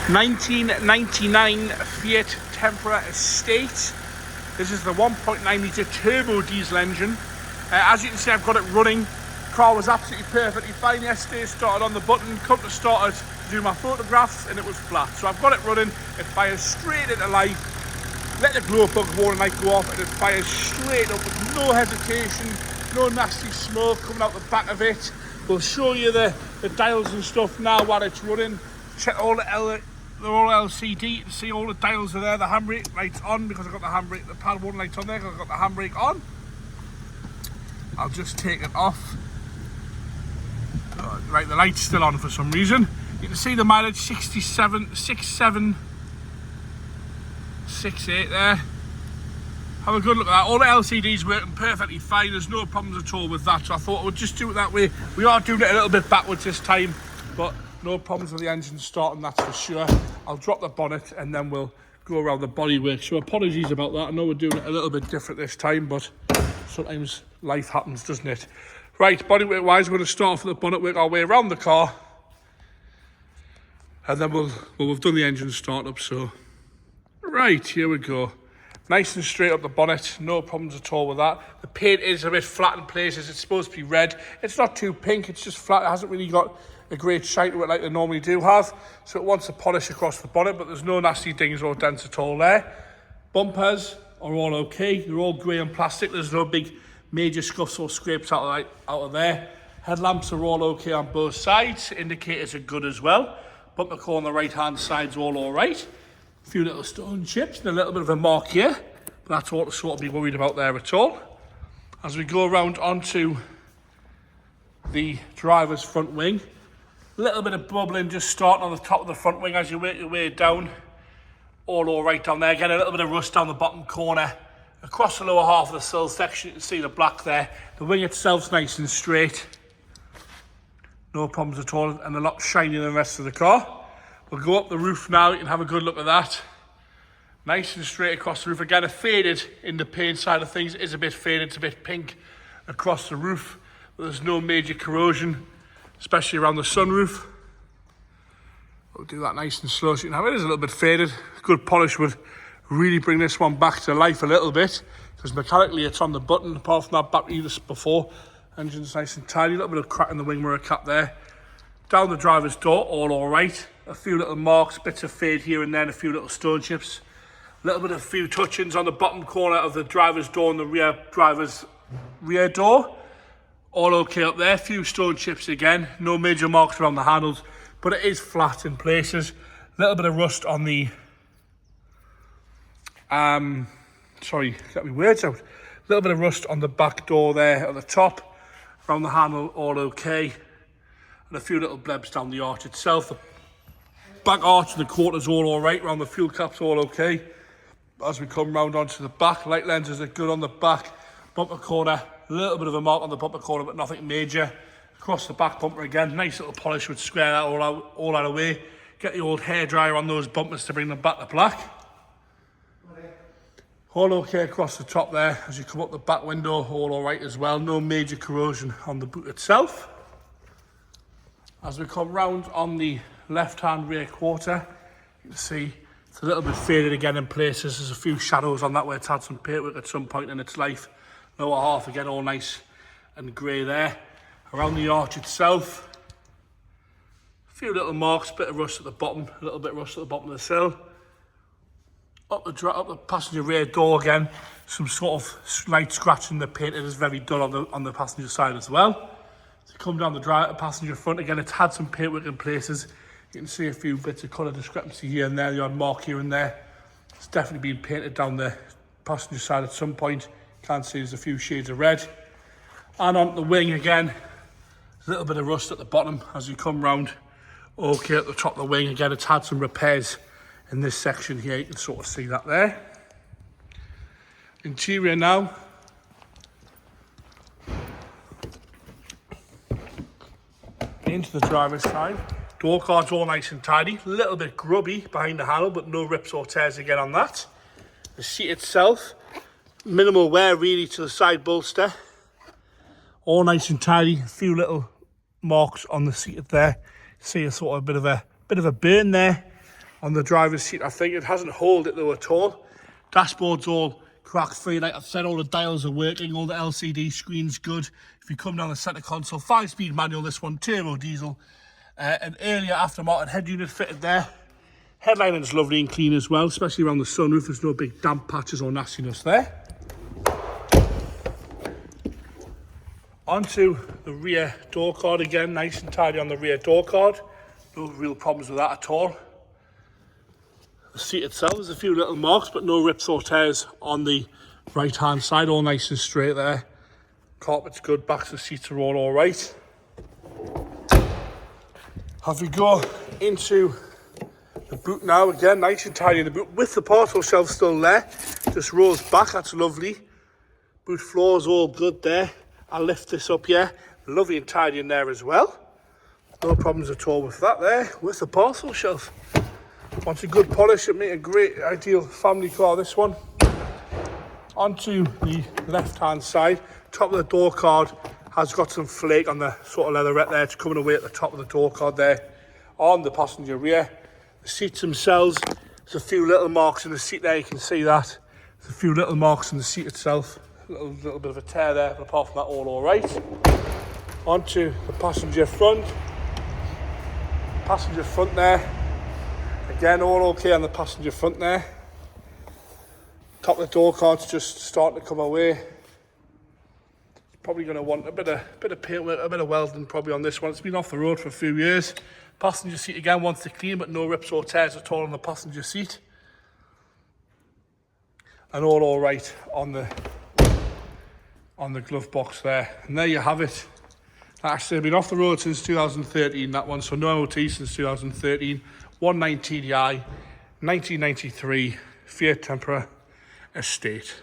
1999 Fiat Tempra Estate. This is the 1.9 litre turbo diesel engine. As you can see, I've got it running. Car was absolutely perfectly fine yesterday. Started on the button, come to start it to do my photographs, and it was flat. So I've got it running. It fires straight into life. Let the glow plug warning light go off, and it fires straight up with no hesitation, no nasty smoke coming out the back of it. We'll show you the dials and stuff now while it's running. Check all they're all LCD. You can see all the dials are there. The handbrake light's on because I've got the handbrake, the pad warning light's on there because I've got the handbrake on. I'll just take it off. Right, the light's still on for some reason. You can see the mileage 67,68 there. Have a good look at that. All the LCDs working perfectly fine. There's no problems at all with that. So I thought I would just do it that way. We are doing it a little bit backwards this time, but no problems with the engine starting, that's for sure. I'll drop the bonnet and then we'll go around the bodywork. So apologies about that. I know we're doing it a little bit different this time, but sometimes life happens, doesn't it? Right, bodywork wise, we're going to start off with the bonnet, work our way around the car, and then we've done the engine startup. So right, here we go. Nice and straight up the bonnet, no problems at all with that. The paint is a bit flat in places. It's supposed to be red. It's not too pink, it's just flat. It hasn't really got a great shine to it like they normally do have. So it wants a polish across the bonnet, but there's no nasty dings or dents at all there. Bumpers are all okay. They're all grey and plastic. There's no big major scuffs or scrapes out of there. Headlamps are all okay on both sides. Indicators are good as well. Bumper core on the right hand side's all right. A few little stone chips and a little bit of a mark here, but that's all to sort of be worried about there at all. As we go around onto the driver's front wing, a little bit of bubbling just starting on the top of the front wing as you work your way down. All right down there. Again, a little bit of rust down the bottom corner. Across the lower half of the sill section, you can see the black there. The wing itself's nice and straight. No problems at all, and a lot shinier than the rest of the car. We'll go up the roof now. You can have a good look at that. Nice and straight across the roof. Again, a faded in the paint side of things. It is a bit faded. It's a bit pink across the roof. But there's no major corrosion, especially around the sunroof. We'll do that nice and slow so you can have it. It is a little bit faded. Good polish would really bring this one back to life a little bit, because mechanically it's on the button. Apart from that battery just before, engine's nice and tidy. A little bit of crack in the wing mirror cap there. Down the driver's door, all right. A few little marks, bits of fade here and there, and a few little stone chips. A little bit of few touch-ins on the bottom corner of the driver's door and the driver's rear door. All okay up there. A few stone chips again. No major marks around the handles, but it is flat in places. A little bit of rust on the sorry, get my words out. A little bit of rust on the back door there at the top. Around the handle, all okay. And a few little blebs down the arch itself. The back arch of the quarter's all right. Around the fuel cap's all okay. As we come round onto the back, light lenses are good on the back. Bumper corner, a little bit of a mark on the bumper corner, but nothing major. Across the back bumper again, nice little polish would square that all out of the way. Get the old hairdryer on those bumpers to bring them back to black. All okay across the top there. As you come up the back window, all right as well. No major corrosion on the boot itself. As we come round on the left-hand rear quarter, you can see it's a little bit faded again in places. There's a few shadows on that where it's had some paintwork at some point in its life. Lower half again, all nice and grey there. Around the arch itself, a few little marks, bit of rust at the bottom, a little bit of rust at the bottom of the sill. Up the passenger rear door again, some sort of slight scratching. The paint is very dull on the passenger side as well. To come down the passenger front again, it's had some paintwork in places. You can see a few bits of colour discrepancy here and there, the odd mark here and there. It's definitely been painted down the passenger side at some point. Can't see there's a few shades of red. And on the wing again, a little bit of rust at the bottom as you come round. Okay, at the top of the wing again, it's had some repairs in this section here. You can sort of see that there. Interior now. Into the driver's side. Door cards all nice and tidy. A little bit grubby behind the handle, but no rips or tears again on that. The seat itself, minimal wear really to the side bolster. All nice and tidy. A few little marks on the seat there. See a sort of bit of a burn there on the driver's seat. I think it hasn't holed it though at all. Dashboard's all crack free. Like I've said, all the dials are working, all the LCD screen's good. If you come down the centre console, 5-speed manual, this one, turbo diesel. An earlier aftermarket head unit fitted there. Headlining's lovely and clean as well, especially around the sunroof. There's no big damp patches or nastiness there. Onto the rear door card again, nice and tidy on the rear door card. No real problems with that at all. The seat itself, there's a few little marks, but no rips or tears on the right hand side, all nice and straight there. Carpet's good, backs of the seats are all right. Have we go into the boot now, again, nice and tidy in the boot, with the parcel shelf still there, just rolls back, that's lovely. Boot floor's all good there. I'll lift this up here, lovely and tidy in there as well. No problems at all with that there, with the parcel shelf. Wants a good polish, it make a great, ideal family car, this one. Onto the left hand side, top of the door card has got some flake on the sort of leatherette there, it's coming away at the top of the door card there. On the passenger rear, the seats themselves, there's a few little marks in the seat there, you can see that. There's a few little marks in the seat itself, a little bit of a tear there, but apart from that, all right. Onto the passenger front. Passenger front there, again, all okay on the passenger front there. Top of the door card's just starting to come away. Probably going to want a bit of paint work, a bit of welding probably on this one. It's been off the road for a few years. Passenger seat again wants to clean, but no rips or tears at all on the passenger seat. And all right on the glove box there. And there you have it. Actually, been off the road since 2013, that one, so no MOT since 2013. 1.9 TDI, 1993 Fiat Tempra estate.